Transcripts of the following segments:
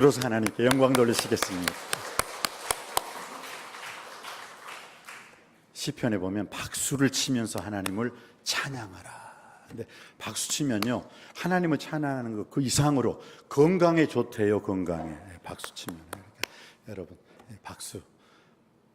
그래서 하나님께 영광 돌리시겠습니다. 시편에 보면 박수를 치면서 하나님을 찬양하라. 근데 박수 치면요, 하나님을 찬양하는 것 그 이상으로 건강에 좋대요. 건강에 박수 치면. 그러니까 여러분 박수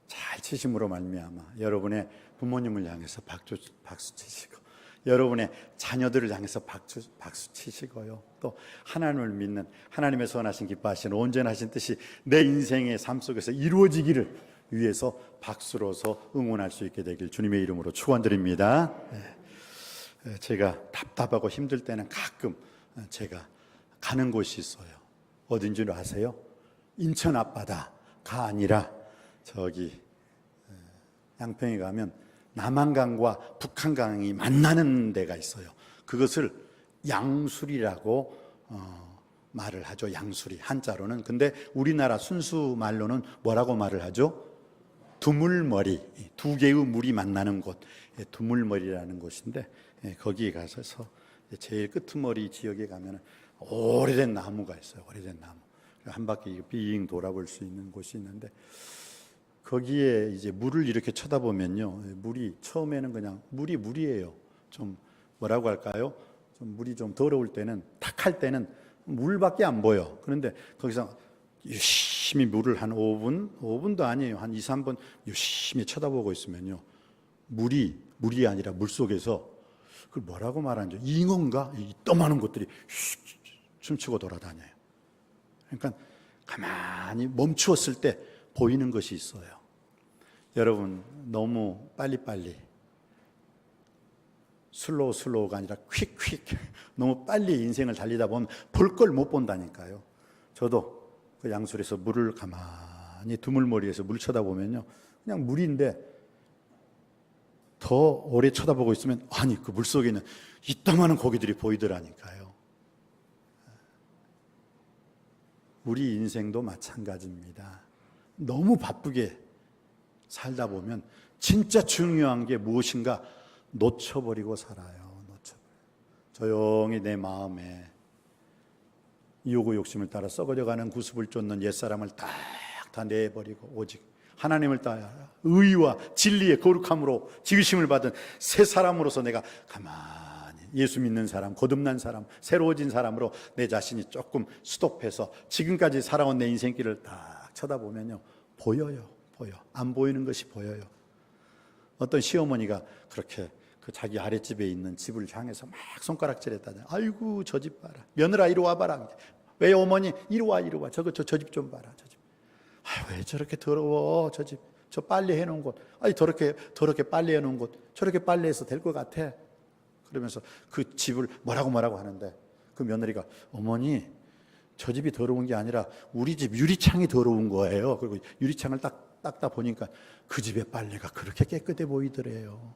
잘 치심으로 말미암아 여러분의 부모님을 향해서 박수 치시고, 여러분의 자녀들을 향해서 박수 치시고요. 또 하나님을 믿는 하나님의 선하신 기뻐하시는 온전하신 뜻이 내 인생의 삶 속에서 이루어지기를 위해서 박수로서 응원할 수 있게 되길 주님의 이름으로 축원드립니다. 제가 답답하고 힘들 때는 가끔 제가 가는 곳이 있어요. 어딘 줄 아세요? 인천 앞바다가 아니라 저기 양평에 가면 남한강과 북한강이 만나는 데가 있어요. 그것을 양수리라고 말을 하죠. 양수리 한자로는. 근데 우리나라 순수 말로는 뭐라고 말을 하죠? 두물머리, 두 개의 물이 만나는 곳, 두물머리라는 곳인데 거기에 가서 제일 끄트머리 지역에 가면 오래된 나무가 있어요. 오래된 나무. 한 바퀴 빙 돌아볼 수 있는 곳이 있는데 거기에 이제 물을 이렇게 쳐다보면요, 물이 처음에는 그냥 물이에요. 좀 뭐라고 할까요? 좀 물이 좀 더러울 때는, 탁할 때는 물밖에 안 보여. 그런데 거기서 열심히 물을 한 5분도 아니에요. 한 2, 3분 열심히 쳐다보고 있으면요, 물이 아니라 물 속에서 그걸 뭐라고 말하는지, 잉어인가? 이 떠마는 것들이 춤추고 돌아다녀요. 그러니까 가만히 멈추었을 때 보이는 것이 있어요. 여러분 너무 빨리빨리, 슬로우가 아니라 퀵 너무 빨리 인생을 달리다 보면 볼 걸 못 본다니까요. 저도 그 양수리에서 물을 가만히 두물머리에서 물 쳐다보면요, 그냥 물인데 더 오래 쳐다보고 있으면 아니 그 물속에 있는 이따만한 고기들이 보이더라니까요. 우리 인생도 마찬가지입니다. 너무 바쁘게 살다 보면 진짜 중요한 게 무엇인가 놓쳐버리고 살아요. 조용히 내 마음에 이욕의 욕심을 따라 썩어져가는 구습을 쫓는 옛사람을 딱 다 내버리고 오직 하나님을 따라 의와 진리의 거룩함으로 지으심을 받은 새 사람으로서 내가 가만히 예수 믿는 사람, 거듭난 사람, 새로워진 사람으로 내 자신이 조금 스톱해서 지금까지 살아온 내 인생길을 딱 쳐다보면요, 보여요. 안 보이는 것이 보여요. 어떤 시어머니가 그렇게 그 자기 아랫집에 있는 집을 향해서 막 손가락질했다잖아요. 아이고 저 집 봐라. 며느라 이리 와봐라. 왜 어머니 이리 와. 저 집 좀 봐라. 저 집. 왜 저렇게 더러워. 저 집. 저 빨래 해놓은 곳. 아니 더럽게 빨래 해놓은 곳. 저렇게 빨래해서 될 것 같아. 그러면서 그 집을 뭐라고 하는데 그 며느리가 어머니 저 집이 더러운 게 아니라 우리 집 유리창이 더러운 거예요. 그리고 유리창을 닦다 보니까 그 집의 빨래가 그렇게 깨끗해 보이더래요.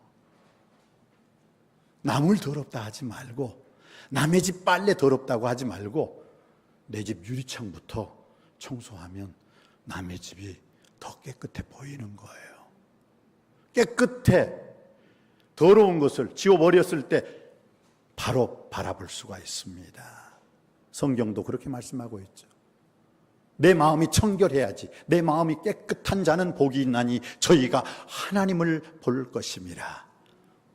남을 더럽다 하지 말고, 남의 집 빨래 더럽다고 하지 말고 내 집 유리창부터 청소하면 남의 집이 더 깨끗해 보이는 거예요. 깨끗해 더러운 것을 지워버렸을 때 바로 바라볼 수가 있습니다. 성경도 그렇게 말씀하고 있죠. 내 마음이 청결해야지. 내 마음이 깨끗한 자는 복이 있나니 저희가 하나님을 볼 것입니다.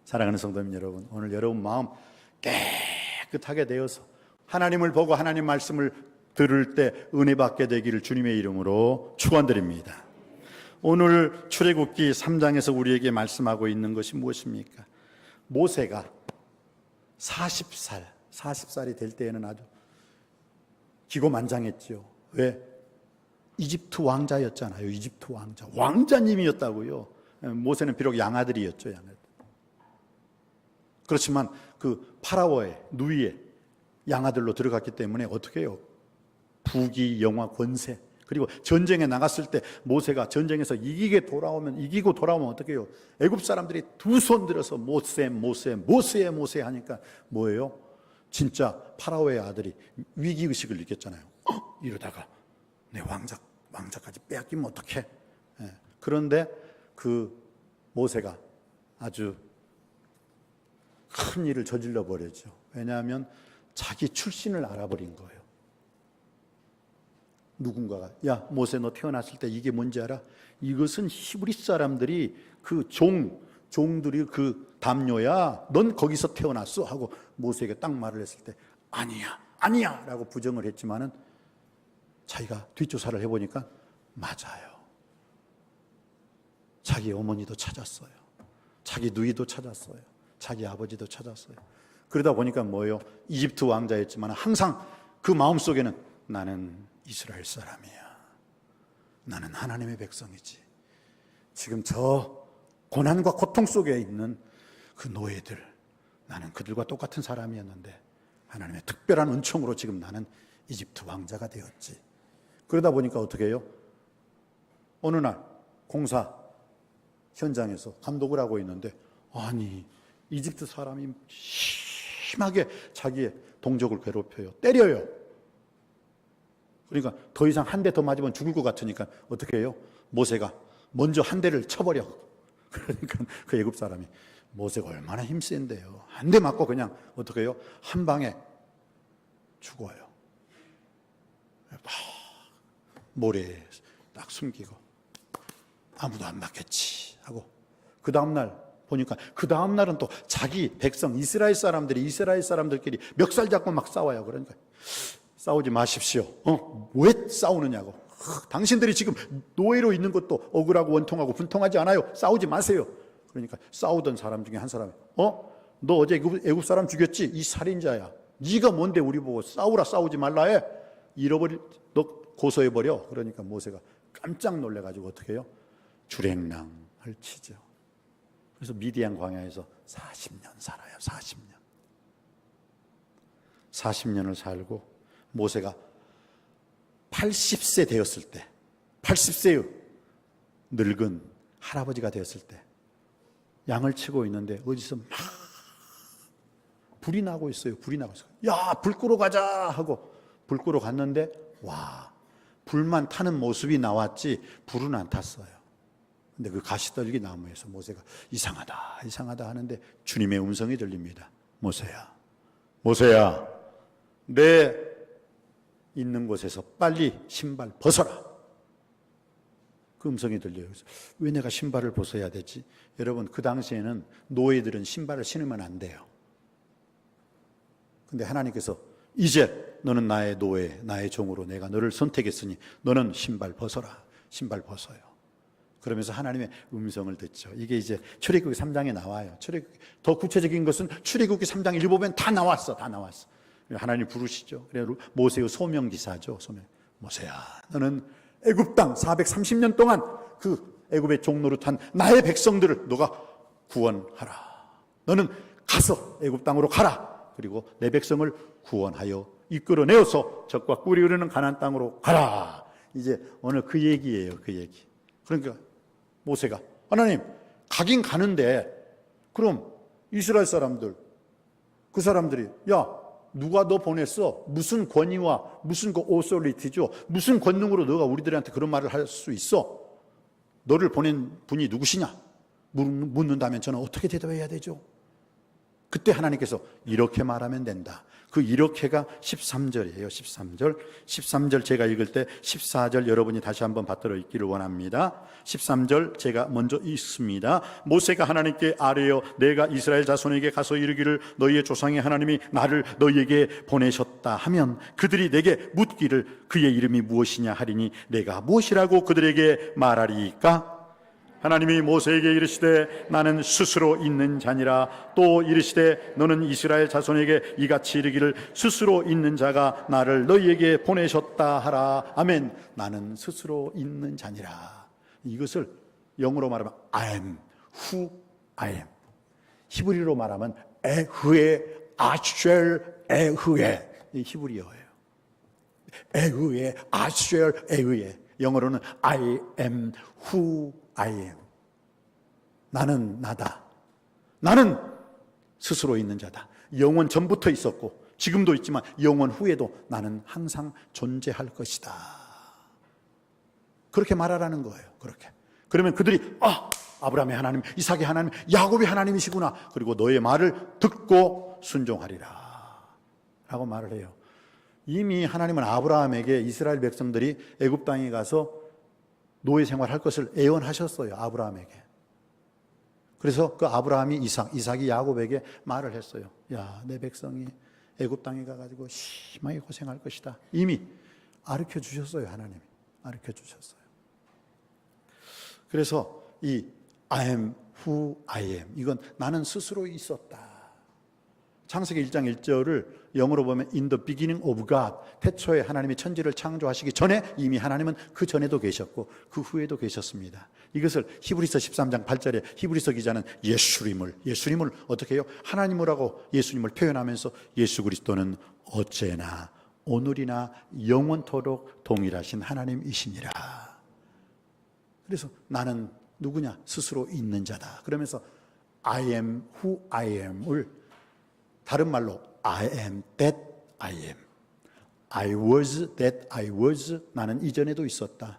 사랑하는 성도님 여러분, 오늘 여러분 마음 깨끗하게 되어서 하나님을 보고 하나님 말씀을 들을 때 은혜 받게 되기를 주님의 이름으로 축원드립니다. 오늘 출애굽기 3장에서 우리에게 말씀하고 있는 것이 무엇입니까? 모세가 40살이 될 때에는 아주 기고만장했죠. 왜? 이집트 왕자였잖아요. 이집트 왕자님이었다고요. 모세는 비록 양아들이었죠. 그렇지만 그 파라오의 누이의 양아들로 들어갔기 때문에 어떻게 해요? 부귀, 영화, 권세, 그리고 전쟁에 나갔을 때 모세가 전쟁에서 이기고 돌아오면 어떻게 해요? 애굽 사람들이 두 손 들어서 모세 하니까 뭐예요? 진짜 파라오의 아들이 위기의식을 느꼈잖아요. 이러다가 내 왕자까지 빼앗기면 어떡해? 그런데 그 모세가 아주 큰 일을 저질러 버렸죠. 왜냐하면 자기 출신을 알아버린 거예요. 누군가가 야 모세 너 태어났을 때 이게 뭔지 알아? 이것은 히브리 사람들이 그 종들이 그 담요야. 넌 거기서 태어났어 하고 모세에게 딱 말을 했을 때 아니야 라고 부정을 했지만은 자기가 뒷조사를 해보니까 맞아요. 자기 어머니도 찾았어요. 자기 누이도 찾았어요. 자기 아버지도 찾았어요. 그러다 보니까 뭐예요? 이집트 왕자였지만 항상 그 마음속에는 나는 이스라엘 사람이야. 나는 하나님의 백성이지. 지금 저 고난과 고통 속에 있는 그 노예들, 나는 그들과 똑같은 사람이었는데 하나님의 특별한 은총으로 지금 나는 이집트 왕자가 되었지. 그러다 보니까 어떻게 해요? 어느 날 공사 현장에서 감독을 하고 있는데 아니 이집트 사람이 심하게 자기의 동족을 괴롭혀요. 때려요. 그러니까 더 이상 한 대 더 맞으면 죽을 것 같으니까 어떻게 해요? 모세가 먼저 한 대를 쳐버려. 그러니까 그 애굽 사람이 모세가 얼마나 힘센데요. 한 대 맞고 그냥 어떻게 해요? 한 방에 죽어요. 모래에 딱 숨기고 아무도 안 맞겠지 하고 그 다음날 보니까 그 다음날은 또 자기 백성 이스라엘 사람들끼리 멱살 잡고 막 싸워요. 그러니까 싸우지 마십시오. 왜 싸우느냐고. 당신들이 지금 노예로 있는 것도 억울하고 원통하고 분통하지 않아요. 싸우지 마세요. 그러니까 싸우던 사람 중에 한 사람이 너 어제 애굽 사람 죽였지? 이 살인자야. 네가 뭔데 우리 보고 싸우지 말라 해. 너 고소해버려. 그러니까 모세가 깜짝 놀래가지고 어떻게 해요? 주랭랑을 치죠. 그래서 미디안 광야에서 40년 살아요. 40년을 살고 모세가 80세 되었을 때 80세의 늙은 할아버지가 되었을 때 양을 치고 있는데 어디서 막 불이 나고 있어요. 야, 불 끄러 가자 하고 불 끄러 갔는데 와, 불만 타는 모습이 나왔지 불은 안 탔어요. 근데 그 가시떨기 나무에서 모세가 이상하다 하는데 주님의 음성이 들립니다. 모세야 내 있는 곳에서 빨리 신발 벗어라. 그 음성이 들려요. 그래서 왜 내가 신발을 벗어야 되지? 여러분 그 당시에는 노예들은 신발을 신으면 안 돼요. 근데 하나님께서 이제 너는 나의 노예, 나의 종으로 내가 너를 선택했으니 너는 신발 벗어라. 신발 벗어요. 그러면서 하나님의 음성을 듣죠. 이게 이제 출애굽기 3장에 나와요. 더 구체적인 것은 출애굽기 3장 읽어보면 다 나왔어. 하나님 부르시죠. 그래 모세의 소명기사죠. 모세야, 너는 애굽 땅 430년 동안 그 애굽의 종노릇한 나의 백성들을 너가 구원하라. 너는 가서 애굽 땅으로 가라. 그리고 내 백성을 구원하여 이끌어내어서 적과 꿀이 흐르는 가나안 땅으로 가라. 이제 오늘 그 얘기예요. 그 얘기. 그러니까 모세가 하나님 가긴 가는데 그럼 이스라엘 사람들 그 사람들이 야 누가 너 보냈어? 무슨 권위와 무슨 그 오소리티죠? 무슨 권능으로 너가 우리들한테 그런 말을 할 수 있어? 너를 보낸 분이 누구시냐? 묻는다면 저는 어떻게 대답해야 되죠? 그때 하나님께서 이렇게 말하면 된다. 그 이렇게가 13절이에요. 13절 제가 읽을 때 14절 여러분이 다시 한번 받들어 읽기를 원합니다. 13절 제가 먼저 읽습니다. 모세가 하나님께 아뢰어 내가 이스라엘 자손에게 가서 이르기를 너희의 조상의 하나님이 나를 너희에게 보내셨다 하면 그들이 내게 묻기를 그의 이름이 무엇이냐 하리니 내가 무엇이라고 그들에게 말하리까? 하나님이 모세에게 이르시되 나는 스스로 있는 자니라. 또 이르시되 너는 이스라엘 자손에게 이같이 이르기를 스스로 있는 자가 나를 너희에게 보내셨다 하라. 아멘. 나는 스스로 있는 자니라. 이것을 영어로 말하면 I am who I am. 히브리로 말하면 에흐에 아쉘 에흐에. 이 히브리어예요. 에흐에 아쉘 에흐에. 영어로는 I am who I am. 나는 나다. 나는 스스로 있는 자다. 영원 전부터 있었고 지금도 있지만 영원 후에도 나는 항상 존재할 것이다. 그렇게 말하라는 거예요. 그렇게. 그러면 그들이 아브라함의 하나님, 이삭의 하나님, 야곱의 하나님이시구나. 그리고 너의 말을 듣고 순종하리라 라고 말을 해요. 이미 하나님은 아브라함에게 이스라엘 백성들이 애굽 땅에 가서 노예 생활할 것을 예언하셨어요. 아브라함에게. 그래서 그 아브라함이 이삭이 야곱에게 말을 했어요. 야, 내 백성이 애굽 땅에 가가지고 심하게 고생할 것이다. 이미 가르쳐 주셨어요. 하나님이 가르쳐 주셨어요. 그래서 이 I am who I am, 이건 나는 스스로 있었다. 창세기 1장 1절을 영어로 보면 In the beginning of God, 태초에 하나님이 천지를 창조하시기 전에 이미 하나님은 그 전에도 계셨고 그 후에도 계셨습니다. 이것을 히브리서 13장 8절에 히브리서 기자는 예수님을 어떻게 해요? 하나님을 하고 예수님을 표현하면서 예수 그리스도는 어제나 오늘이나 영원토록 동일하신 하나님이시니라. 그래서 나는 누구냐? 스스로 있는 자다. 그러면서 I am who I am을 다른 말로 I am that I am, I was that I was, 나는 이전에도 있었다.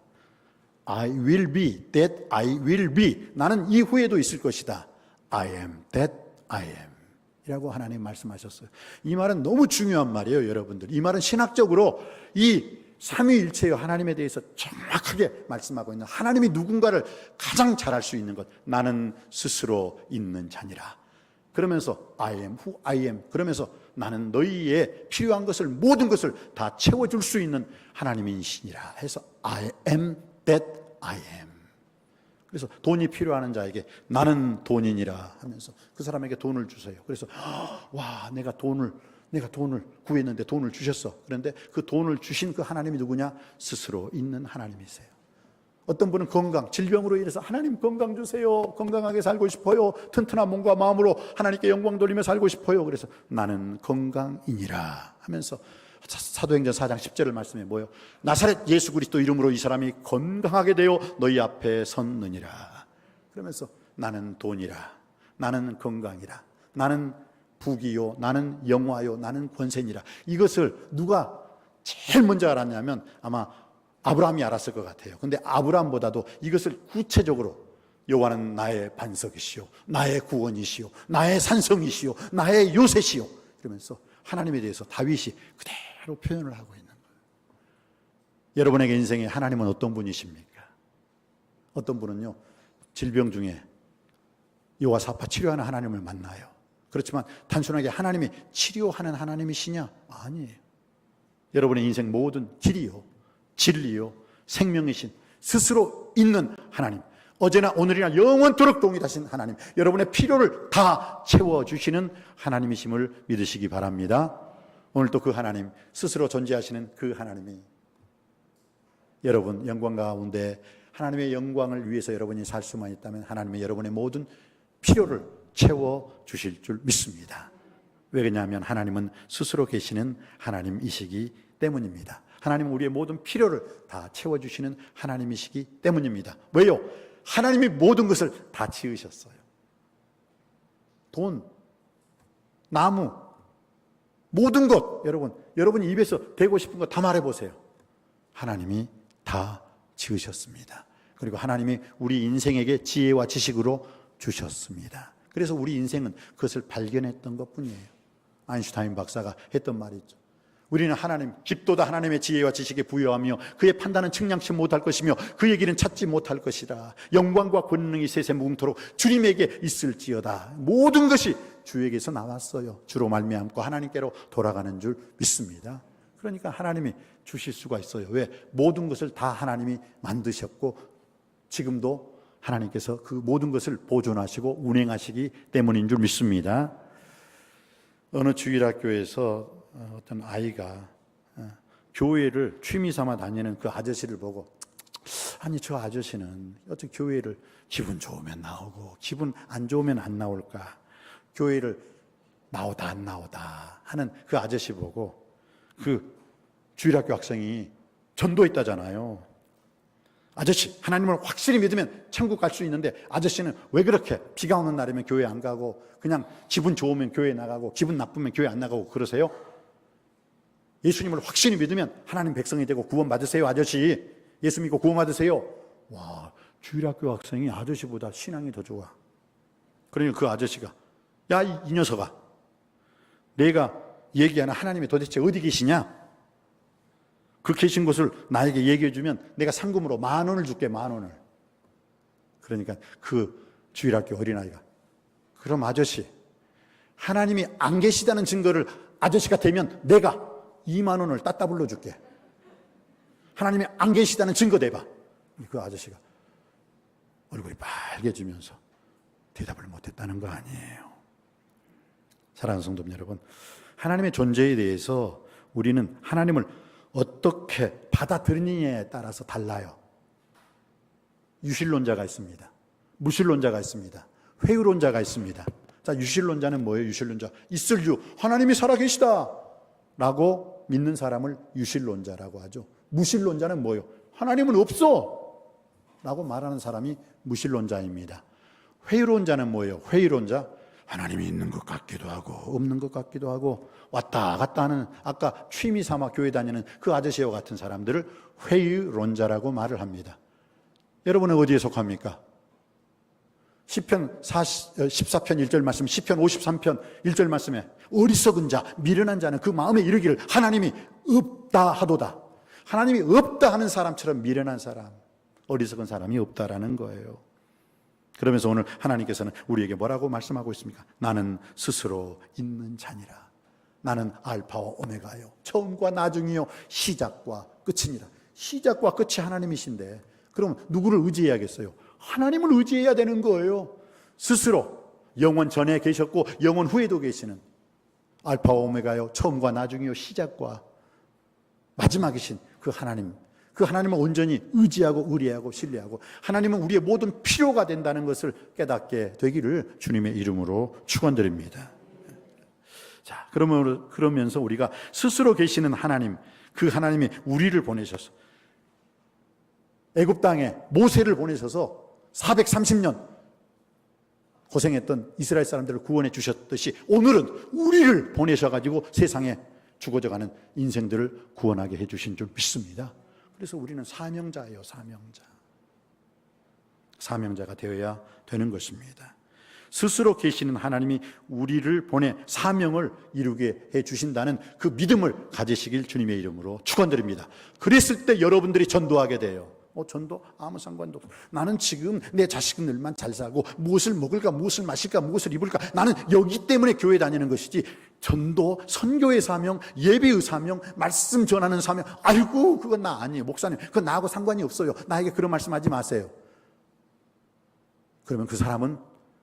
I will be that I will be, 나는 이후에도 있을 것이다. I am that I am 이라고 하나님 말씀하셨어요. 이 말은 너무 중요한 말이에요, 여러분들. 이 말은 신학적으로 이 삼위일체의 하나님에 대해서 정확하게 말씀하고 있는, 하나님이 누군가를 가장 잘 알 수 있는 것, 나는 스스로 있는 자니라. 그러면서 I am who I am, 그러면서 나는 너희의 필요한 것을, 모든 것을 다 채워줄 수 있는 하나님이시니라 해서 I am that I am. 그래서 돈이 필요한 자에게 나는 돈이니라 하면서 그 사람에게 돈을 주세요. 그래서 와, 내가 돈을 구했는데 돈을 주셨어. 그런데 그 돈을 주신 그 하나님이 누구냐? 스스로 있는 하나님이세요. 어떤 분은 건강, 질병으로 인해서 하나님 건강 주세요. 건강하게 살고 싶어요. 튼튼한 몸과 마음으로 하나님께 영광 돌리며 살고 싶어요. 그래서 나는 건강이니라 하면서 사도행전 4장 10절을 말씀해 뭐예요? 나사렛 예수 그리스도 이름으로 이 사람이 건강하게 되어 너희 앞에 섰느니라. 그러면서 나는 돈이라, 나는 건강이라, 나는 부귀요, 나는 영화요, 나는 권세니라. 이것을 누가 제일 먼저 알았냐면 아마 아브라함이 알았을 것 같아요. 근데 아브라함보다도 이것을 구체적으로 여호와는 나의 반석이시오, 나의 구원이시오, 나의 산성이시오, 나의 요새시오, 그러면서 하나님에 대해서 다윗이 그대로 표현을 하고 있는 거예요. 여러분에게 인생에 하나님은 어떤 분이십니까? 어떤 분은요, 질병 중에 여호와사파 치료하는 하나님을 만나요. 그렇지만 단순하게 하나님이 치료하는 하나님이시냐? 아니에요. 여러분의 인생 모든 길이요, 진리요, 생명이신 스스로 있는 하나님, 어제나 오늘이나 영원토록 동일하신 하나님, 여러분의 필요를 다 채워주시는 하나님이심을 믿으시기 바랍니다. 오늘도 그 하나님, 스스로 존재하시는 그 하나님이 여러분 영광 가운데 하나님의 영광을 위해서 여러분이 살 수만 있다면 하나님의 여러분의 모든 필요를 채워주실 줄 믿습니다. 왜 그러냐면 하나님은 스스로 계시는 하나님이시기 때문입니다. 하나님은 우리의 모든 필요를 다 채워주시는 하나님이시기 때문입니다. 왜요? 하나님이 모든 것을 다 지으셨어요. 돈, 나무, 모든 것, 여러분이 입에서 대고 싶은 거 다 말해보세요. 하나님이 다 지으셨습니다. 그리고 하나님이 우리 인생에게 지혜와 지식으로 주셨습니다. 그래서 우리 인생은 그것을 발견했던 것뿐이에요. 아인슈타인 박사가 했던 말이 있죠. 우리는 하나님, 깊도다 하나님의 지혜와 지식에 부여하며 그의 판단은 측량치 못할 것이며 그의 길은 찾지 못할 것이라. 영광과 권능이 세세 무궁토록 주님에게 있을지어다. 모든 것이 주에게서 나왔어요. 주로 말미암고 하나님께로 돌아가는 줄 믿습니다. 그러니까 하나님이 주실 수가 있어요. 왜? 모든 것을 다 하나님이 만드셨고 지금도 하나님께서 그 모든 것을 보존하시고 운행하시기 때문인 줄 믿습니다. 어느 주일학교에서 어떤 아이가 교회를 취미 삼아 다니는 그 아저씨를 보고, 아니 저 아저씨는 어떻게 교회를 기분 좋으면 나오고 기분 안 좋으면 안 나올까, 교회를 나오다 안 나오다 하는 그 아저씨 보고 그 주일학교 학생이 전도했다잖아요. 아저씨, 하나님을 확실히 믿으면 천국 갈 수 있는데 아저씨는 왜 그렇게 비가 오는 날이면 교회 안 가고 그냥 기분 좋으면 교회 나가고 기분 나쁘면 교회 안 나가고 그러세요? 예수님을 확실히 믿으면 하나님 백성이 되고 구원 받으세요. 아저씨, 예수 믿고 구원 받으세요. 와, 주일학교 학생이 아저씨보다 신앙이 더 좋아. 그러니까 그 아저씨가, 야, 이 녀석아, 내가 얘기하는 하나님이 도대체 어디 계시냐? 그 계신 곳을 나에게 얘기해 주면 내가 상금으로 10,000원을 줄게, 10,000원을. 그러니까 그 주일학교 어린아이가, 그럼 아저씨, 하나님이 안 계시다는 증거를 아저씨가 되면 내가 20,000원을 따따 불러줄게. 하나님이 안 계시다는 증거 대봐. 그 아저씨가 얼굴이 빨개지면서 대답을 못했다는 거 아니에요. 사랑하는 성도 여러분, 하나님의 존재에 대해서 우리는 하나님을 어떻게 받아들이느냐에 따라서 달라요. 유실론자가 있습니다. 무실론자가 있습니다. 회유론자가 있습니다. 자, 유실론자는 뭐예요? 유실론자, 있을 유, 하나님이 살아계시다 라고 믿는 사람을 유실론자라고 하죠. 무실론자는 뭐예요? 하나님은 없어 라고 말하는 사람이 무실론자입니다. 회유론자는 뭐예요? 회유론자, 하나님이 있는 것 같기도 하고 없는 것 같기도 하고 왔다 갔다 하는, 아까 취미 삼아 교회 다니는 그 아저씨와 같은 사람들을 회유론자라고 말을 합니다. 여러분은 어디에 속합니까? 시편 14편 1절 말씀, 시편 53편 1절 말씀에 어리석은 자, 미련한 자는 그 마음에 이르기를 하나님이 없다 하도다. 하나님이 없다 하는 사람처럼 미련한 사람, 어리석은 사람이 없다라는 거예요. 그러면서 오늘 하나님께서는 우리에게 뭐라고 말씀하고 있습니까? 나는 스스로 있는 자니라. 나는 알파와 오메가요, 처음과 나중이요, 시작과 끝이니라. 시작과 끝이 하나님이신데 그럼 누구를 의지해야겠어요? 하나님을 의지해야 되는 거예요. 스스로 영원 전에 계셨고 영원 후에도 계시는 알파와 오메가요, 처음과 나중이요, 시작과 마지막이신 그 하나님, 그 하나님을 온전히 의지하고 의뢰하고 신뢰하고 하나님은 우리의 모든 필요가 된다는 것을 깨닫게 되기를 주님의 이름으로 축원드립니다. 자, 그러면서 우리가 스스로 계시는 하나님, 그 하나님이 우리를 보내셔서 애굽 땅에 모세를 보내셔서 430년 고생했던 이스라엘 사람들을 구원해 주셨듯이 오늘은 우리를 보내셔가지고 세상에 죽어져가는 인생들을 구원하게 해주신 줄 믿습니다. 그래서 우리는 사명자예요. 사명자가 되어야 되는 것입니다. 스스로 계시는 하나님이 우리를 보내 사명을 이루게 해주신다는 그 믿음을 가지시길 주님의 이름으로 축원드립니다. 그랬을 때 여러분들이 전도하게 돼요. 전도 아무 상관도 없어. 나는 지금 내 자식들만 잘 살고 무엇을 먹을까, 무엇을 마실까, 무엇을 입을까, 나는 여기 때문에 교회 다니는 것이지 전도, 선교의 사명, 예배의 사명, 말씀 전하는 사명, 아이고 그건 나 아니에요. 목사님 그건 나하고 상관이 없어요. 나에게 그런 말씀하지 마세요. 그러면 그 사람은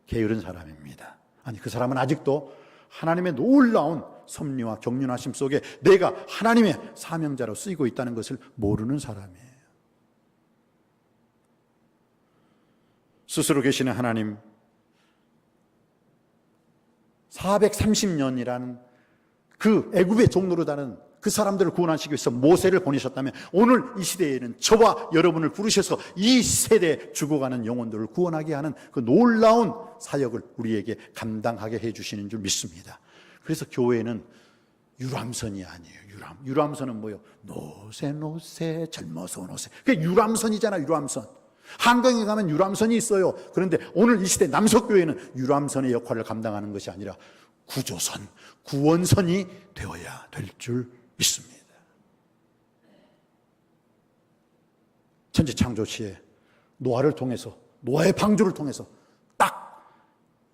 게으른 사람입니다. 아니, 그 사람은 아직도 하나님의 놀라운 섭리와 경륜하심 속에 내가 하나님의 사명자로 쓰이고 있다는 것을 모르는 사람이에요. 스스로 계시는 하나님, 430년이라는 그 애굽의 종로로 다는 그 사람들을 구원하시기 위해서 모세를 보내셨다면 오늘 이 시대에는 저와 여러분을 부르셔서 이 세대에 죽어가는 영혼들을 구원하게 하는 그 놀라운 사역을 우리에게 감당하게 해주시는 줄 믿습니다. 그래서 교회는 유람선이 아니에요. 유람선은 뭐예요? 노새 젊어서 노새. 그게 유람선이잖아. 유람선. 한강에 가면 유람선이 있어요. 그런데 오늘 이 시대 남석교회는 유람선의 역할을 감당하는 것이 아니라 구조선, 구원선이 되어야 될 줄 믿습니다. 천지창조시에 노아를 통해서, 노아의 방주를 통해서 딱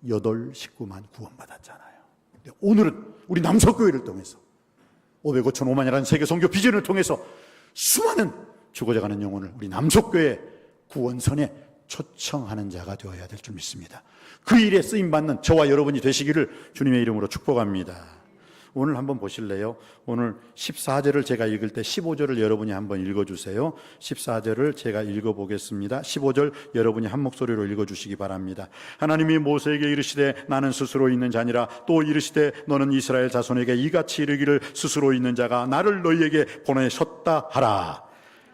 8 식구만 구원받았잖아요. 오늘은 우리 남석교회를 통해서 500, 5천, 5만이라는 세계 선교 비전을 통해서 수많은 죽어져가는 영혼을 우리 남석교회 구원선에 초청하는 자가 되어야 될 줄 믿습니다. 그 일에 쓰임받는 저와 여러분이 되시기를 주님의 이름으로 축복합니다. 오늘 한번 보실래요? 오늘 14절을 제가 읽을 때 15절을 여러분이 한번 읽어주세요. 14절을 제가 읽어보겠습니다. 15절 여러분이 한 목소리로 읽어주시기 바랍니다. 하나님이 모세에게 이르시되 나는 스스로 있는 자니라. 또 이르시되 너는 이스라엘 자손에게 이같이 이르기를 스스로 있는 자가 나를 너희에게 보내셨다 하라.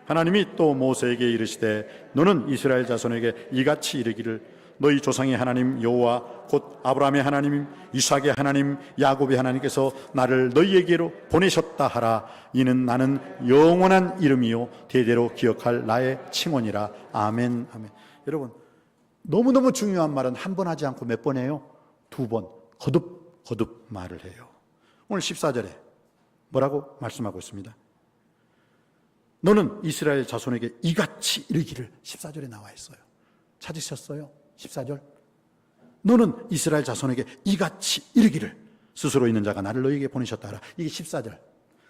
하나님이 또 모세에게 이르시되 너는 이스라엘 자손에게 이같이 이르기를 너희 조상의 하나님 여호와 곧 아브라함의 하나님, 이삭의 하나님, 야곱의 하나님께서 나를 너희에게로 보내셨다 하라. 이는 나는 영원한 이름이요 대대로 기억할 나의 칭언이라. 아멘. 아멘. 여러분, 너무너무 중요한 말은 한 번 하지 않고 몇 번 해요? 2번 거듭 말을 해요. 오늘 14절에 뭐라고 말씀하고 있습니다? 너는 이스라엘 자손에게 이같이 이르기를 14절에 나와 있어요. 찾으셨어요? 14절. 너는 이스라엘 자손에게 이같이 이르기를 스스로 있는 자가 나를 너희에게 보내셨다 하라. 이게 14절.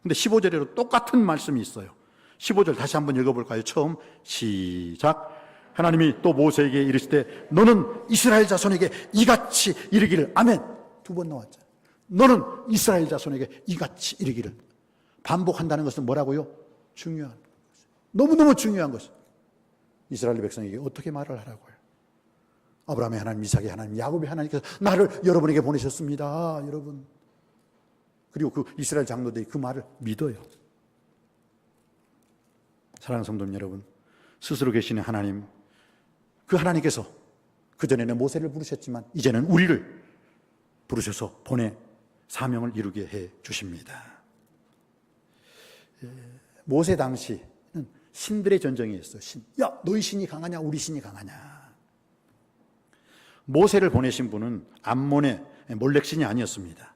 근데 15절에도 똑같은 말씀이 있어요. 15절 다시 한번 읽어볼까요? 처음 시작. 하나님이 또 모세에게 이르시되 너는 이스라엘 자손에게 이같이 이르기를. 아멘. 두 번 나왔죠. 너는 이스라엘 자손에게 이같이 이르기를. 반복한다는 것은 뭐라고요? 중요한 것. 너무너무 중요한 것이. 이스라엘 백성에게 어떻게 말을 하라고요? 아브라함의 하나님, 이삭의 하나님, 야곱의 하나님께서 나를 여러분에게 보내셨습니다. 여러분. 그리고 그 이스라엘 장로들이 그 말을 믿어요. 사랑하는 성도 여러분, 스스로 계시는 하나님, 그 하나님께서 그전에는 모세를 부르셨지만 이제는 우리를 부르셔서 보내 사명을 이루게 해 주십니다. 모세 당시는 신들의 전쟁이었어요. 야, 너희 신이 강하냐 우리 신이 강하냐. 모세를 보내신 분은 암몬의 몰렉 신이 아니었습니다.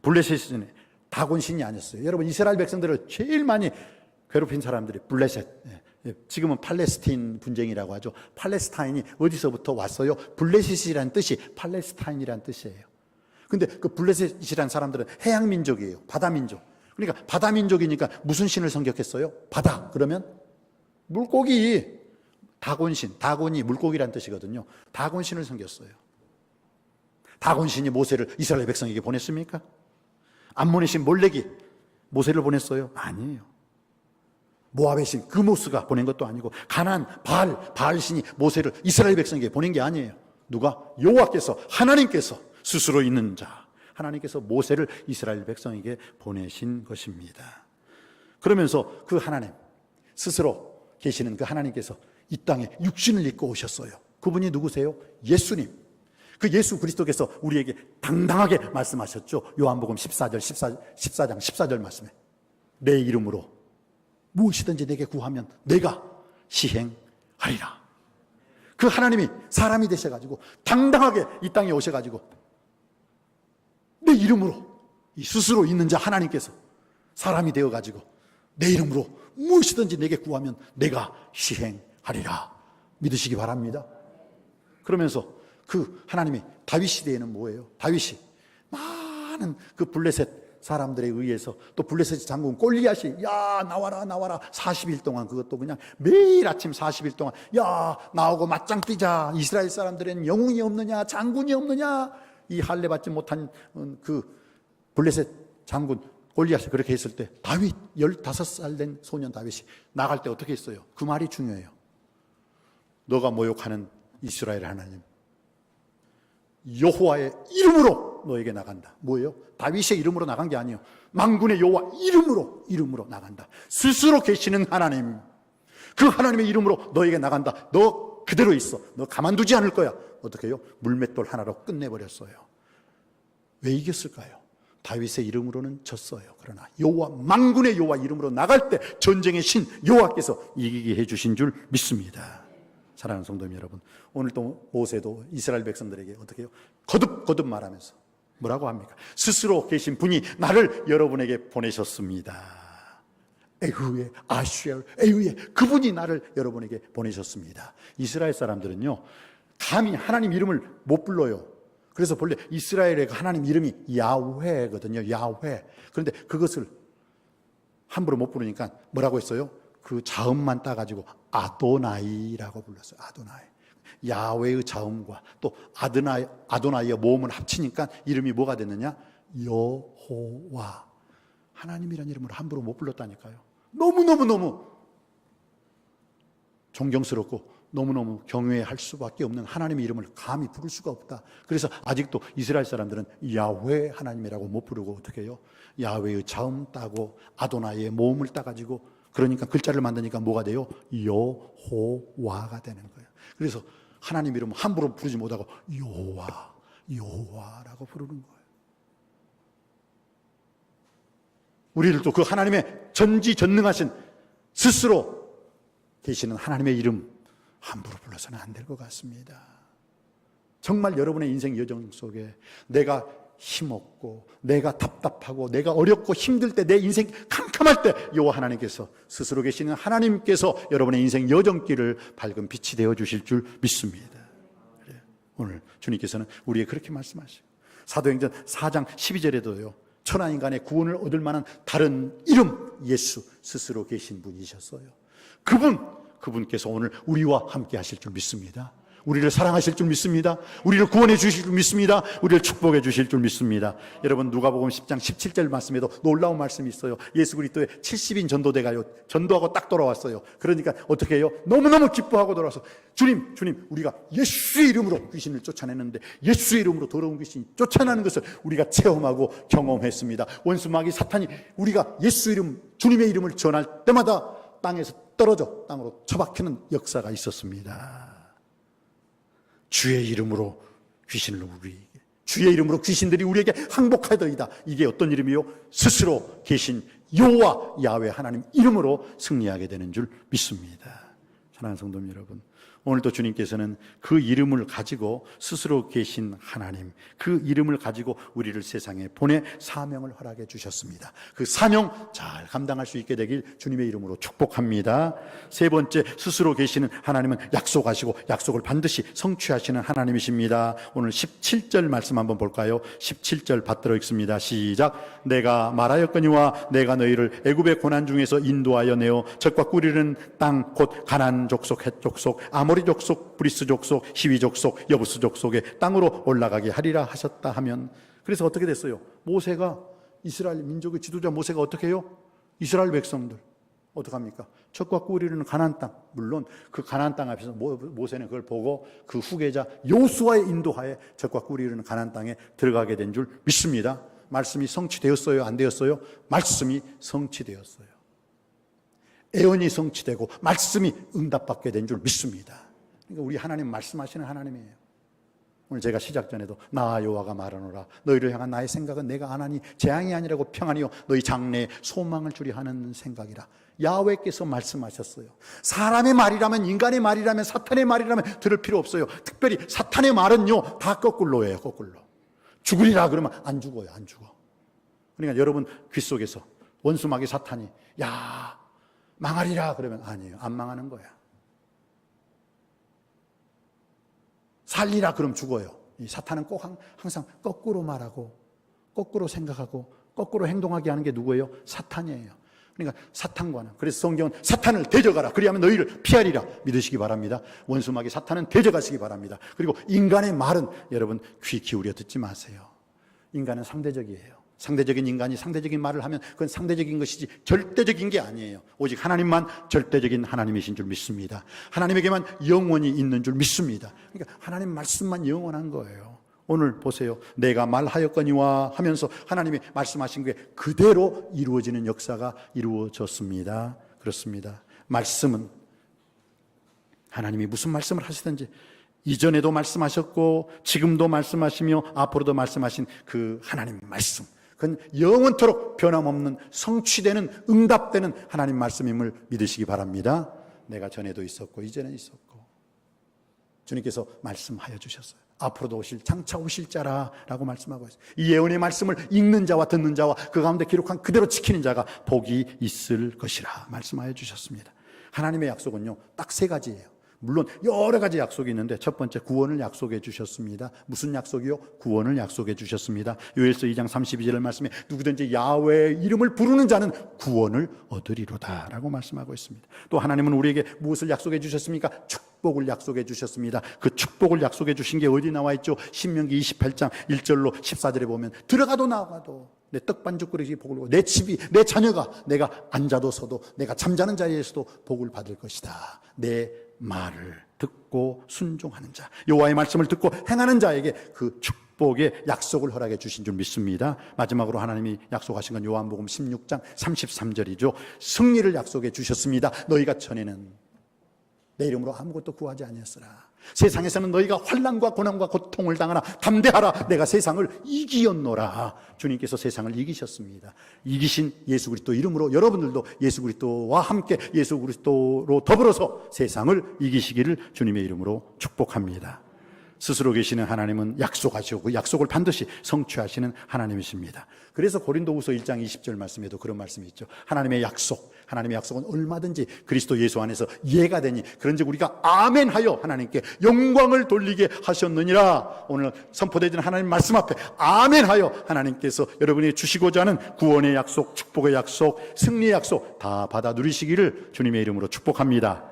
블레셋 신의 다곤 신이 아니었어요. 여러분, 이스라엘 백성들을 제일 많이 괴롭힌 사람들이 블레셋, 지금은 팔레스타인 분쟁이라고 하죠. 팔레스타인이 어디서부터 왔어요? 블레셋이라는 뜻이 팔레스타인이라는 뜻이에요. 근데 그 블레셋이라는 사람들은 해양 민족이에요. 바다 민족. 그러니까 바다 민족이니까 무슨 신을 섬겼겠어요? 바다. 그러면 물고기. 다곤신, 다곤이 물고기란 뜻이거든요. 다곤신을 섬겼어요. 다곤신이 모세를 이스라엘 백성에게 보냈습니까? 암몬의 신 몰렉이 모세를 보냈어요? 아니에요. 모압의 신 그모스가 보낸 것도 아니고 가나안 바알신이 모세를 이스라엘 백성에게 보낸 게 아니에요. 누가? 여호와께서, 하나님께서 스스로 있는 자, 하나님께서 모세를 이스라엘 백성에게 보내신 것입니다. 그러면서 그 하나님, 스스로 계시는 그 하나님께서 이 땅에 육신을 입고 오셨어요. 그분이 누구세요? 예수님. 그 예수 그리스도께서 우리에게 당당하게 말씀하셨죠. 요한복음 14장 14절 말씀에 내 이름으로 무엇이든지 내게 구하면 내가 시행하리라. 그 하나님이 사람이 되셔가지고 당당하게 이 땅에 오셔가지고 내 이름으로, 이 스스로 있는 자 하나님께서 사람이 되어가지고 내 이름으로 무엇이든지 내게 구하면 내가 시행하리라. 믿으시기 바랍니다. 그러면서 그 하나님이 다윗 시대에는 뭐예요? 다윗이 많은 그 블레셋 사람들에 의해서, 또 블레셋 장군 골리앗이 야 나와라 40일 동안, 그것도 그냥 매일 아침 40일 동안 야 나오고 맞짱 뜨자, 이스라엘 사람들은 영웅이 없느냐 장군이 없느냐, 이 할례 받지 못한 그 블레셋 장군 골리앗이 그렇게 했을 때 다윗 15살 된 소년 다윗이 나갈 때 어떻게 했어요? 그 말이 중요해요. 너가 모욕하는 이스라엘 하나님 여호와의 이름으로 너에게 나간다. 뭐예요? 다윗의 이름으로 나간 게 아니에요. 만군의 여호와 이름으로 나간다. 스스로 계시는 하나님, 그 하나님의 이름으로 너에게 나간다. 너 그대로 있어. 너 가만두지 않을 거야. 어떻게 해요? 물맷돌 하나로 끝내버렸어요. 왜 이겼을까요? 다윗의 이름으로는 졌어요. 그러나 여호와, 만군의 여호와 이름으로 나갈 때 전쟁의 신 여호와께서 이기게 해주신 줄 믿습니다. 사랑하는 성도님 여러분, 오늘 또 모세도 이스라엘 백성들에게 어떻게 해요? 거듭 말하면서 뭐라고 합니까? 스스로 계신 분이 나를 여러분에게 보내셨습니다. 에후에 아슈엘 에후에, 그분이 나를 여러분에게 보내셨습니다. 이스라엘 사람들은요 감히 하나님 이름을 못 불러요. 그래서 본래 이스라엘의 하나님 이름이 야훼거든요. 야훼. 그런데 그것을 함부로 못 부르니까 뭐라고 했어요? 그 자음만 따가지고 아도나이라고 불렀어요. 아도나이. 야훼의 자음과 또 아도나이의 모음을 합치니까 이름이 뭐가 됐느냐? 여호와. 하나님이라는 이름을 함부로 못 불렀다니까요. 너무너무 존경스럽고 너무너무 경외할 수밖에 없는 하나님의 이름을 감히 부를 수가 없다. 그래서 아직도 이스라엘 사람들은 야훼 하나님이라고 못 부르고 어떻게 해요? 야훼의 자음 따고 아도나이의 모음을 따가지고, 그러니까 글자를 만드니까 뭐가 돼요? 여호와가 되는 거예요. 그래서 하나님 이름 함부로 부르지 못하고 여호와라고 부르는 거예요. 우리들도 그 하나님의 전지전능하신 스스로 계시는 하나님의 이름 함부로 불러서는 안 될 것 같습니다. 정말 여러분의 인생 여정 속에 내가 힘없고 내가 답답하고 내가 어렵고 힘들 때, 내 인생 캄캄할 때 여호와 하나님께서, 스스로 계시는 하나님께서 여러분의 인생 여정길을 밝은 빛이 되어 주실 줄 믿습니다. 오늘 주님께서는 우리에게 그렇게 말씀하시고, 사도행전 4장 12절에도요 천하인간의 구원을 얻을 만한 다른 이름, 예수 스스로 계신 분이셨어요. 그분께서 오늘 우리와 함께 하실 줄 믿습니다. 우리를 사랑하실 줄 믿습니다. 우리를 구원해 주실 줄 믿습니다. 우리를 축복해 주실 줄 믿습니다. 여러분, 누가복음 10장 17절 말씀에도 놀라운 말씀이 있어요. 예수 그리스도의 70인 전도대가요, 전도하고 딱 돌아왔어요. 그러니까 어떻게 해요? 너무너무 기뻐하고 돌아와서, 주님 우리가 예수의 이름으로 귀신을 쫓아내는데, 예수의 이름으로 더러운 귀신이 쫓아나는 것을 우리가 체험하고 경험했습니다. 원수마귀 사탄이 우리가 예수 이름, 주님의 이름을 전할 때마다 땅에서 떨어져 땅으로 처박히는 역사가 있었습니다. 주의 이름으로 귀신을 우리에게, 주의 이름으로 귀신들이 우리에게 항복하더이다. 이게 어떤 이름이요? 스스로 계신 여호와 야훼 하나님 이름으로 승리하게 되는 줄 믿습니다. 사랑하는 성도 여러분, 오늘도 주님께서는 그 이름을 가지고, 스스로 계신 하나님, 그 이름을 가지고 우리를 세상에 보내 사명을 허락해 주셨습니다. 그 사명 잘 감당할 수 있게 되길 주님의 이름으로 축복합니다. 세 번째, 스스로 계시는 하나님은 약속하시고 약속을 반드시 성취하시는 하나님이십니다. 오늘 17절 말씀 한번 볼까요? 17절 받들어 읽습니다. 시작. 내가 말하였거니와 내가 너희를 애굽의 고난 중에서 인도하여 내어 젖과 꿀이는 땅 곧 가나안 족속, 헷 족속, 아모리 족속, 브리스 족속, 히위 족속, 여부스 족속의 땅으로 올라가게 하리라 하셨다 하면, 그래서 어떻게 됐어요? 모세가, 이스라엘 민족의 지도자 모세가 어떻게 해요? 이스라엘 백성들 어떡합니까? 젖과 꿀이는 가나안 땅, 물론 그 가나안 땅 앞에서 모세는 그걸 보고 그 후계자 여호수아의 인도하에 젖과 꿀이는 가나안 땅에 들어가게 된 줄 믿습니다. 말씀이 성취되었어요? 안 되었어요? 말씀이 성취되었어요. 애언이 성취되고 말씀이 응답받게 된 줄 믿습니다. 그러니까 우리 하나님 말씀하시는 하나님이에요. 오늘 제가 시작 전에도 나 여호와가 말하노라, 너희를 향한 나의 생각은 내가 아나니 재앙이 아니라고 평안이요 너희 장래에 소망을 주리 하는 생각이라. 야훼께서 말씀하셨어요. 사람의 말이라면, 인간의 말이라면, 사탄의 말이라면 들을 필요 없어요. 특별히 사탄의 말은요 다 거꾸로예요. 거꾸로. 죽으리라 그러면 안 죽어요. 안 죽어. 그러니까 여러분 귀 속에서 원수마귀 사탄이 야 망하리라 그러면 아니에요. 안 망하는 거야. 살리라 그럼 죽어요. 이 사탄은 꼭 항상 거꾸로 말하고 거꾸로 생각하고 거꾸로 행동하게 하는 게 누구예요? 사탄이에요. 그러니까 사탄과는, 그래서 성경은 사탄을 대적하라 그리하면 너희를 피하리라 믿으시기 바랍니다. 원수마귀 사탄은 대적하시기 바랍니다. 그리고 인간의 말은 여러분 귀 기울여 듣지 마세요. 인간은 상대적이에요. 상대적인 인간이 상대적인 말을 하면 그건 상대적인 것이지 절대적인 게 아니에요. 오직 하나님만 절대적인 하나님이신 줄 믿습니다. 하나님에게만 영원히 있는 줄 믿습니다. 그러니까 하나님 말씀만 영원한 거예요. 오늘 보세요. 내가 말하였거니와 하면서 하나님이 말씀하신 게 그대로 이루어지는 역사가 이루어졌습니다. 그렇습니다. 말씀은 하나님이 무슨 말씀을 하시든지 이전에도 말씀하셨고 지금도 말씀하시며 앞으로도 말씀하신 그 하나님 말씀, 그건 영원토록 변함없는 성취되는, 응답되는 하나님 말씀임을 믿으시기 바랍니다. 내가 전에도 있었고 이전에 있었고 주님께서 말씀하여 주셨어요. 앞으로도 오실, 장차 오실 자라라고 말씀하고 있어요. 이 예언의 말씀을 읽는 자와 듣는 자와 그 가운데 기록한 그대로 지키는 자가 복이 있을 것이라 말씀하여 주셨습니다. 하나님의 약속은요 딱 세 가지예요. 물론 여러 가지 약속이 있는데 첫 번째, 구원을 약속해 주셨습니다. 무슨 약속이요? 구원을 약속해 주셨습니다. 요엘서 2장 32절 말씀에 누구든지 야훼의 이름을 부르는 자는 구원을 얻으리로다 라고 말씀하고 있습니다. 또 하나님은 우리에게 무엇을 약속해 주셨습니까? 축복을 약속해 주셨습니다. 그 축복을 약속해 주신 게 어디 나와 있죠? 신명기 28장 1절로 14절에 보면 들어가도 나가도 내 떡반죽 그릇이 복을 받고 내 집이, 내 자녀가, 내가 앉아도 서도, 내가 잠자는 자리에서도 복을 받을 것이다. 내 말을 듣고 순종하는 자, 여호와의 말씀을 듣고 행하는 자에게 그 축복의 약속을 허락해 주신 줄 믿습니다. 마지막으로 하나님이 약속하신 건 요한복음 16장 33절이죠. 승리를 약속해 주셨습니다. 너희가 전에는 내 이름으로 아무것도 구하지 아니했으나 세상에서는 너희가 환난과 고난과 고통을 당하나 담대하라, 내가 세상을 이기었노라. 주님께서 세상을 이기셨습니다. 이기신 예수 그리스도 이름으로 여러분들도 예수 그리스도와 함께 예수 그리스도로 더불어서 세상을 이기시기를 주님의 이름으로 축복합니다. 스스로 계시는 하나님은 약속하시고 그 약속을 반드시 성취하시는 하나님이십니다. 그래서 고린도후서 1장 20절 말씀에도 그런 말씀이 있죠. 하나님의 약속은 얼마든지 그리스도 예수 안에서 이해가 되니 그런즉 우리가 아멘하여 하나님께 영광을 돌리게 하셨느니라. 오늘 선포되는 하나님 말씀 앞에 아멘하여 하나님께서 여러분이 주시고자 하는 구원의 약속, 축복의 약속, 승리의 약속 다 받아 누리시기를 주님의 이름으로 축복합니다.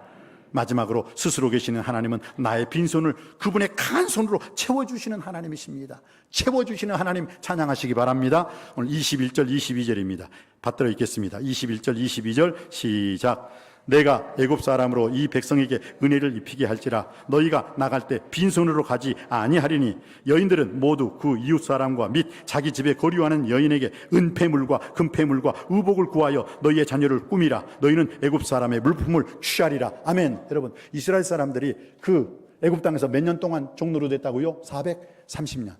마지막으로 스스로 계시는 하나님은 나의 빈손을 그분의 강한 손으로 채워주시는 하나님이십니다. 채워주시는 하나님 찬양하시기 바랍니다. 오늘 21절 22절입니다. 받들어 읽겠습니다. 21절 22절 시작. 내가 애굽 사람으로 이 백성에게 은혜를 입히게 할지라 너희가 나갈 때 빈손으로 가지 아니하리니 여인들은 모두 그 이웃 사람과 및 자기 집에 거류하는 여인에게 은폐물과 금폐물과 의복을 구하여 너희의 자녀를 꾸미라. 너희는 애굽 사람의 물품을 취하리라. 아멘. 여러분, 이스라엘 사람들이 그 애굽 땅에서 몇 년 동안 종노로 됐다고요? 430년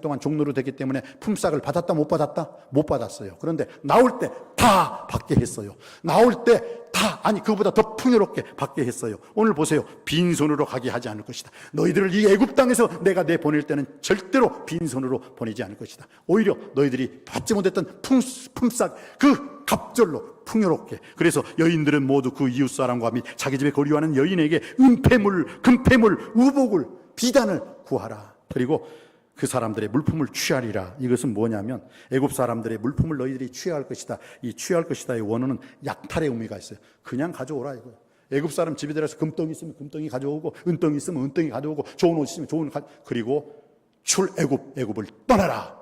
동안 종노로 됐기 때문에 품삯을 받았다 못 받았다? 못 받았어요. 그런데 나올 때 다 받게 했어요. 나올 때 다, 아니 그거보다 더 풍요롭게 받게 했어요. 오늘 보세요. 빈손으로 가게 하지 않을 것이다. 너희들을 이 애굽 땅에서 내가 내보낼 때는 절대로 빈손으로 보내지 않을 것이다. 오히려 너희들이 받지 못했던 품삯 그 갑절로 풍요롭게. 그래서 여인들은 모두 그 이웃 사람과 및 자기 집에 거류하는 여인에게 은폐물, 금폐물, 우복을, 비단을 구하라. 그리고 그 사람들의 물품을 취하리라. 이것은 뭐냐면 애굽 사람들의 물품을 너희들이 취할 것이다. 이 취할 것이다의 원어는 약탈의 의미가 있어요. 그냥 가져오라 이거예요. 애굽 사람 집에 들어서 금덩이 있으면 금덩이 가져오고 은덩이 있으면 은덩이 가져오고 좋은 옷 있으면 좋은 옷 그리고 애굽을 떠나라.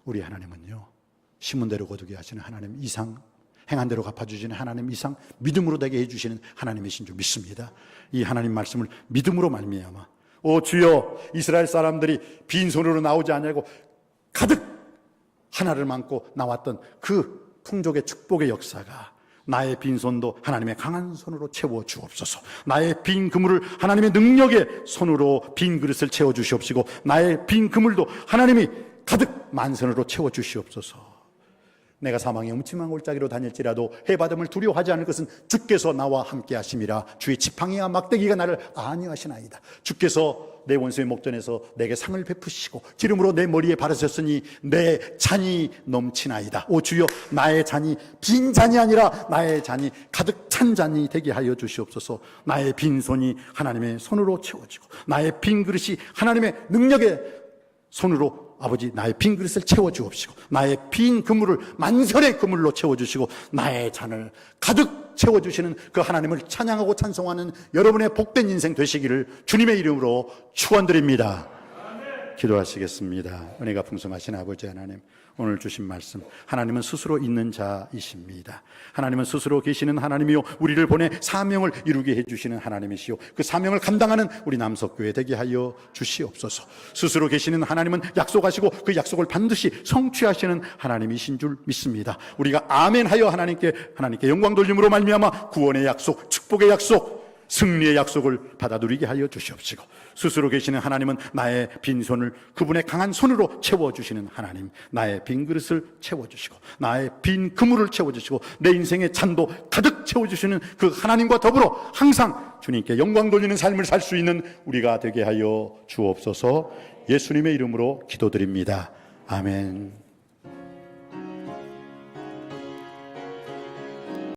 우리 하나님은요, 심은 대로 거두게 하시는 하나님 이상, 행한 대로 갚아주시는 하나님 이상, 믿음으로 되게 해주시는 하나님이신 줄 믿습니다. 이 하나님 말씀을 믿음으로 말미암아 오 주여, 이스라엘 사람들이 빈손으로 나오지 않냐고 가득 하나를 안고 나왔던 그 풍족의 축복의 역사가 나의 빈손도 하나님의 강한 손으로 채워 주옵소서. 나의 빈 그물을 하나님의 능력의 손으로 빈 그릇을 채워 주시옵시고 나의 빈 그물도 하나님이 가득 만선으로 채워 주시옵소서. 내가 사망의 음침한 골짜기로 다닐지라도 해바람을 두려워하지 않을 것은 주께서 나와 함께 하심이라. 주의 지팡이와 막대기가 나를 안위하시나이다. 주께서 내 원수의 목전에서 내게 상을 베푸시고 기름으로 내 머리에 바르셨으니 내 잔이 넘치나이다. 오 주여, 나의 잔이 빈 잔이 아니라 나의 잔이 가득 찬 잔이 되게 하여 주시옵소서. 나의 빈손이 하나님의 손으로 채워지고 나의 빈 그릇이 하나님의 능력의 손으로 아버지 나의 빈 그릇을 채워주옵시고 나의 빈 그물을 만선의 그물로 채워주시고 나의 잔을 가득 채워주시는 그 하나님을 찬양하고 찬송하는 여러분의 복된 인생 되시기를 주님의 이름으로 축원드립니다. 기도하시겠습니다. 은혜가 풍성하신 아버지 하나님, 오늘 주신 말씀, 하나님은 스스로 있는 자이십니다. 하나님은 스스로 계시는 하나님이요, 우리를 보내 사명을 이루게 해주시는 하나님이시요, 그 사명을 감당하는 우리 남석교회 되게 하여 주시옵소서. 스스로 계시는 하나님은 약속하시고 그 약속을 반드시 성취하시는 하나님이신 줄 믿습니다. 우리가 아멘하여 하나님께 영광 돌림으로 말미암아 구원의 약속, 축복의 약속, 승리의 약속을 받아 누리게 하여 주시옵시고, 스스로 계시는 하나님은 나의 빈손을 그분의 강한 손으로 채워주시는 하나님, 나의 빈 그릇을 채워주시고 나의 빈 그물을 채워주시고 내 인생의 잔도 가득 채워주시는 그 하나님과 더불어 항상 주님께 영광 돌리는 삶을 살 수 있는 우리가 되게 하여 주옵소서. 예수님의 이름으로 기도드립니다. 아멘.